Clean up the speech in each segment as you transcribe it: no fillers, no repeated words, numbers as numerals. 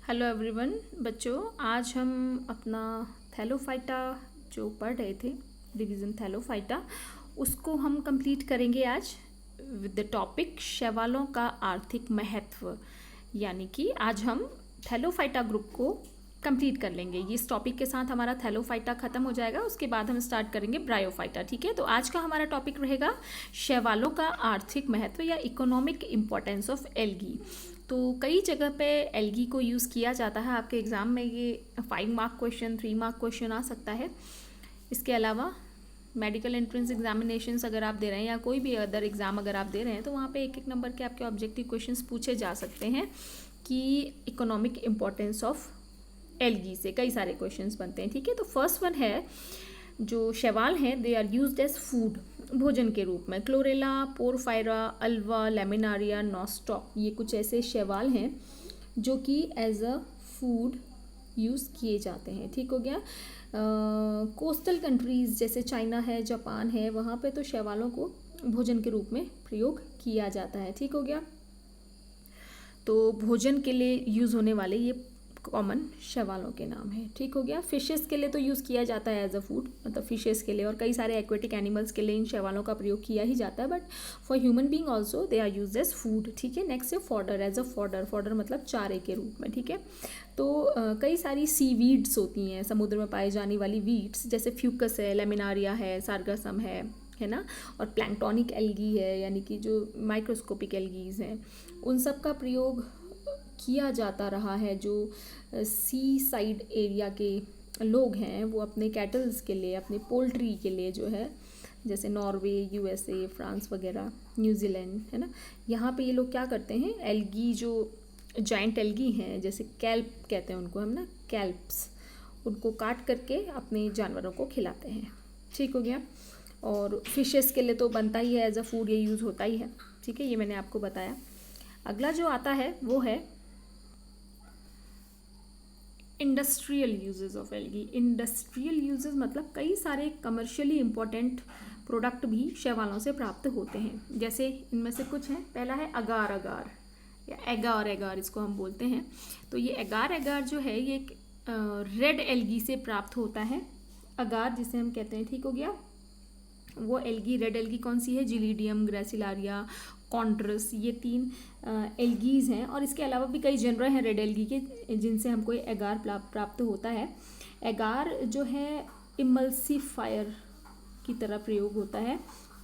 Hello everyone बच्चों, आज हम अपना थैलोफाइटा जो पढ़ रहे थे, डिवीज़न थैलोफाइटा, उसको हम कंप्लीट करेंगे आज विद द टॉपिक शैवालों का आर्थिक महत्व। यानी कि आज हम थैलोफाइटा ग्रुप को कंप्लीट कर लेंगे। ये इस टॉपिक के साथ हमारा थैलोफाइटा ख़त्म हो जाएगा, उसके बाद हम स्टार्ट करेंगे ब्रायोफाइटा। ठीक है, तो आज का हमारा टॉपिक रहेगा शैवालों का आर्थिक महत्व या इकोनॉमिक इम्पोर्टेंस ऑफ एल्गी। तो कई जगह पे एल्गी को यूज़ किया जाता है। आपके एग्ज़ाम में ये 5 मार्क क्वेश्चन, 3 मार्क क्वेश्चन आ सकता है। इसके अलावा मेडिकल एंट्रेंस एग्जामिनेशंस अगर आप दे रहे हैं या कोई भी अदर एग्ज़ाम अगर आप दे रहे हैं तो वहाँ पे एक एक नंबर के आपके ऑब्जेक्टिव क्वेश्चंस पूछे जा सकते हैं कि इकोनॉमिक इम्पोर्टेंस ऑफ एल्गी से कई सारे क्वेश्चंस बनते हैं। ठीक है, तो फर्स्ट वन है, जो शैवाल हैं they are used as food, भोजन के रूप में। Chlorella, Porphyra, Ulva, Laminaria, Nostoc, ये कुछ ऐसे शैवाल हैं जो कि एज अ फूड यूज़ किए जाते हैं। ठीक हो गया। कोस्टल कंट्रीज़ जैसे चाइना है, जापान है, वहाँ पे तो शैवालों को भोजन के रूप में प्रयोग किया जाता है। ठीक हो गया। तो भोजन के लिए यूज़ होने वाले ये कॉमन शैवालों के नाम है। ठीक हो गया। फिशेस के लिए तो यूज़ किया जाता है एज अ फूड, मतलब फिशेस के लिए और कई सारे एक्वेटिक एनिमल्स के लिए इन शैवालों का प्रयोग किया ही जाता है, but for human being also they are use as food. ठीक है। नेक्स्ट है fodder, as a fodder, fodder मतलब चारे के रूप में। ठीक है। तो कई सारी सी वीड्स होती हैं, समुद्र में पाई जाने वाली वीड्स, जैसे फ्यूकस है, लेमिनारिया है, सार्गासम है ना, और प्लैंक्टोनिक एल्गी है, यानी कि जो माइक्रोस्कोपिक एल्गीज हैं, उन सब का प्रयोग किया जाता रहा है। जो सी साइड एरिया के लोग हैं वो अपने कैटल्स के लिए, अपने पोल्ट्री के लिए जो है, जैसे नॉर्वे, यूएसए, फ्रांस वगैरह, न्यूजीलैंड, है ना, यहाँ पे ये लोग क्या करते हैं, एल्गी जो जाइंट एल्गी हैं, जैसे कैल्प कहते हैं उनको हम ना, कैल्प्स, उनको काट करके अपने जानवरों को खिलाते हैं। ठीक हो गया। और फिशेस के लिए तो बनता ही है, एज अ फूड ये यूज़ होता ही है। ठीक है, ये मैंने आपको बताया। अगला जो आता है वो है industrial uses of algae. Industrial uses मतलब कई सारे कमर्शियली इम्पोर्टेंट प्रोडक्ट भी शैवालों से प्राप्त होते हैं। जैसे इनमें से कुछ हैं। पहला है अगार अगार या एगार एगार, इसको हम बोलते हैं। तो ये एगार एगार जो है ये एक रेड एल्गी से प्राप्त होता है। अगार जिसे हम कहते हैं। ठीक हो गया। वो एल्गी, रेड एल्गी कौन सी है, जिलीडियम, ग्रेसिलारिया, कॉन्ड्रस, ये 3 एल्गीज हैं। और इसके अलावा भी कई जनर हैं रेड एल्गी के जिनसे हमको एगार प्राप्त होता है। एगार जो है इमल्सिफायर की तरह प्रयोग होता है,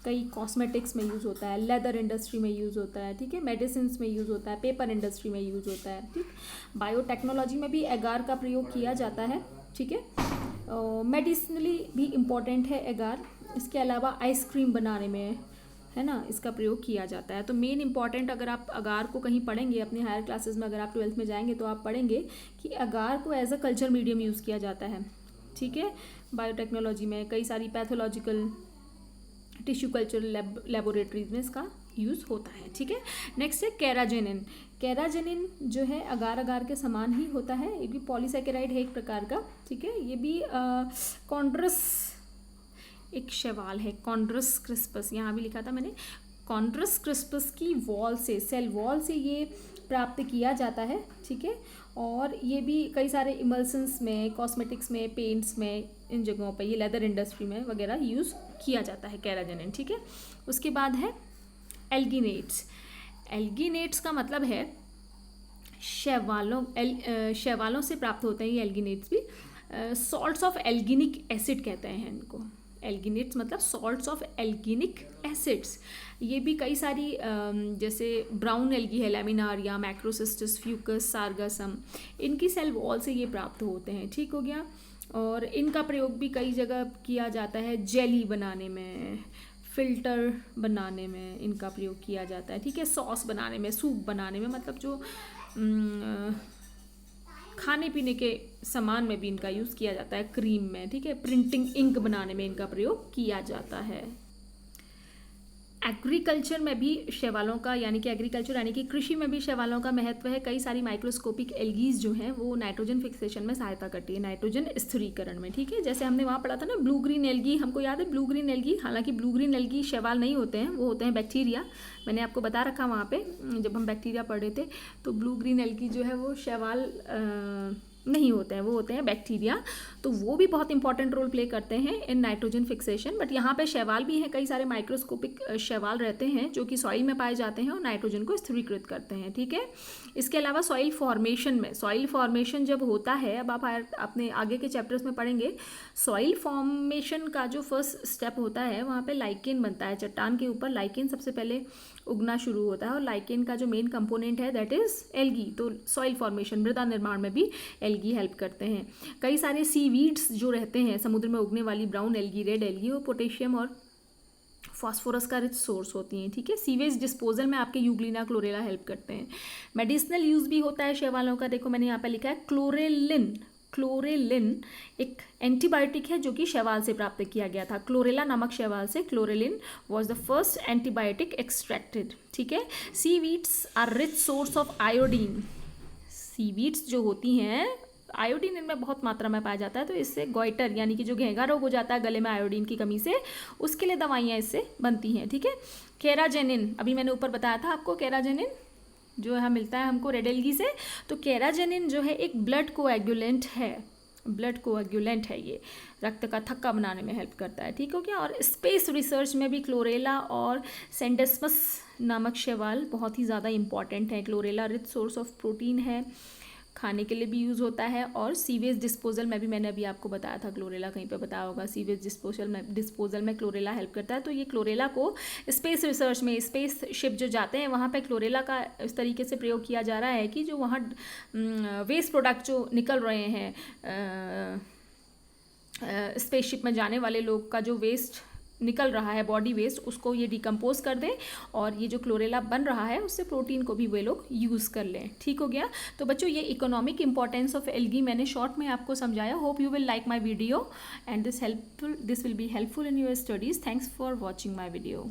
कई कॉस्मेटिक्स में यूज़ होता है, लेदर इंडस्ट्री में यूज़ होता है। ठीक है, मेडिसिन में यूज़ होता है, पेपर इंडस्ट्री में यूज़ होता है। ठीक, बायोटेक्नोलॉजी में भी एगार का प्रयोग किया जाता है। ठीक है, मेडिसिनली भी इम्पॉर्टेंट है एगार। इसके अलावा आइसक्रीम बनाने में, है ना, इसका प्रयोग किया जाता है। तो मेन इंपॉर्टेंट, अगर आप अगार को कहीं पढ़ेंगे अपने हायर क्लासेस में, अगर आप 12th में जाएंगे तो आप पढ़ेंगे कि अगार को as a culture medium use किया जाता है। ठीक है, बायोटेक्नोलॉजी में कई सारी पैथोलॉजिकल, टिश्यू कल्चर लेबोरेटरीज में इसका यूज़ होता है। ठीक है। नेक्स्ट है कैराजेनिन। कैराजेनिन जो है अगार अगार के समान ही होता है, ये भी पॉलीसेकेराइड है एक प्रकार का। ठीक है, ये भी कॉन्ड्रस एक शैवाल है, कॉन्ड्रस क्रिस्पस, यहाँ भी लिखा था मैंने। कॉन्ड्रस क्रिस्पस की वॉल से, सेल वॉल से ये प्राप्त किया जाता है। ठीक है, और ये भी कई सारे इमल्सन्स में, कॉस्मेटिक्स में, पेंट्स में, इन जगहों पे, ये लेदर इंडस्ट्री में वगैरह यूज़ किया जाता है कैराजेनिन। ठीक है, उसके बाद है एल्गिनेट्स। एल्गिनेट्स का मतलब है शैवालों से प्राप्त होते हैं ये एल्गिनेट्स भी। सॉल्ट्स ऑफ एल्गिनिक एसिड कहते हैं इनको। एल्गिनेट्स मतलब सॉल्ट्स ऑफ एल्गिनिक एसिड्स। ये भी कई सारी जैसे ब्राउन एल्गी है, लेमिनारिया, मैक्रोसिस्टस, फ्यूकस, सार्गासम, इनकी सेल वॉल से ये प्राप्त होते हैं। ठीक हो गया। और इनका प्रयोग भी कई जगह किया जाता है, जेली बनाने में, फिल्टर बनाने में इनका प्रयोग किया जाता है। ठीक है, सॉस बनाने में, सूप बनाने में, मतलब जो खाने पीने के सामान में भी इनका यूज़ किया जाता है, क्रीम में। ठीक है, प्रिंटिंग इंक बनाने में इनका प्रयोग किया जाता है। एग्रीकल्चर में भी शैवालों का यानी कि एग्रीकल्चर यानी कि कृषि में भी शैवालों का महत्व है। कई सारी माइक्रोस्कोपिक एल्गीज जो हैं वो नाइट्रोजन फिक्सेशन में सहायता करती है, नाइट्रोजन स्थिरीकरण में। ठीक है, जैसे हमने वहाँ पढ़ा था ना ब्लू ग्रीन एल्गी, हमको याद है ब्लू ग्रीन एल्गी। हालांकि ब्लू ग्रीन एल्गी शैवाल नहीं होते हैं, वो होते हैं बैक्टीरिया। मैंने आपको बता रखा वहाँ पे जब हम बैक्टीरिया पढ़ रहे थे, तो ब्लू ग्रीन एल्गी जो है वो शैवाल नहीं होते हैं, वो होते हैं बैक्टीरिया। तो वो भी बहुत इंपॉर्टेंट रोल प्ले करते हैं इन नाइट्रोजन फिक्सेशन। बट यहाँ पे शैवाल भी हैं, कई सारे माइक्रोस्कोपिक शैवाल रहते हैं जो कि सॉइल में पाए जाते हैं और नाइट्रोजन को स्थिरीकृत करते हैं। ठीक है, इसके अलावा सॉइल फॉर्मेशन में, सॉइल फॉर्मेशन जब होता है, अब आप अपने आगे के चैप्टर्स में पढ़ेंगे, सॉइल फॉर्मेशन का जो फर्स्ट स्टेप होता है वहाँ पे लाइकेन बनता है। चट्टान के ऊपर लाइकेन सबसे पहले उगना शुरू होता है और लाइकेन का जो मेन कंपोनेंट है दैट इज एल्गी। तो सॉइल फॉर्मेशन, मृदा निर्माण में भी एल्गी हेल्प करते हैं। कई सारे सीवीड्स जो रहते हैं समुद्र में उगने वाली, ब्राउन एल्गी, रेड एल्गी, वो पोटेशियम और फॉस्फोरस का रिच सोर्स होती हैं। ठीक है, सीवेज डिस्पोजल में आपके यूग्लिना क्लोरेला हेल्प करते हैं। मेडिसिनल यूज भी होता है शैवालों का। देखो मैंने यहाँ पे लिखा है क्लोरेलिन। क्लोरेलिन एक एंटीबायोटिक है जो कि शैवाल से प्राप्त किया गया था। क्लोरेला नामक शैवाल से chlorellin was the first antibiotic extracted. ठीक है, seaweeds are rich source of iodine. Seaweeds जो होती हैं, आयोडीन इनमें बहुत मात्रा में पाया जाता है, तो इससे गॉइटर यानी कि जो घेंघा रोग हो जाता है गले में आयोडीन की कमी से, उसके लिए दवाइयाँ इससे बनती हैं। ठीक है, केराजेनिन, अभी मैंने ऊपर बताया था आपको, केराजेनिन जो है मिलता है हमको रेड एल्गी से। तो केराजेनिन जो है एक ब्लड कोएगुलेंट है, ब्लड कोएगुलेंट है, ये रक्त का थक्का बनाने में हेल्प करता है। ठीक हो गया। और स्पेस रिसर्च में भी क्लोरेला और सेंडेस्मस नामक शैवाल बहुत ही ज़्यादा इंपॉर्टेंट है। Chlorella rich source of protein है, खाने के लिए भी यूज़ होता है। और सीवेज डिस्पोजल में भी मैंने अभी आपको बताया था, क्लोरेला कहीं पे बताया होगा, सीवेज डिस्पोजल में क्लोरेला हेल्प करता है। तो ये क्लोरेला को स्पेस रिसर्च में, स्पेस शिप जो जाते हैं वहाँ पे क्लोरेला का इस तरीके से प्रयोग किया जा रहा है कि जो वहाँ वेस्ट प्रोडक्ट जो निकल रहे हैं स्पेसशिप में जाने वाले लोग का जो वेस्ट निकल रहा है, बॉडी वेस्ट, उसको ये डिकम्पोज कर दें और ये जो क्लोरेला बन रहा है उससे प्रोटीन को भी वे लोग यूज़ कर लें। ठीक हो गया। तो बच्चों ये इकोनॉमिक इंपॉर्टेंस ऑफ एल्गी मैंने शॉर्ट में आपको समझाया। Hope you will like my video and this will be helpful in your studies. Thanks for watching my video.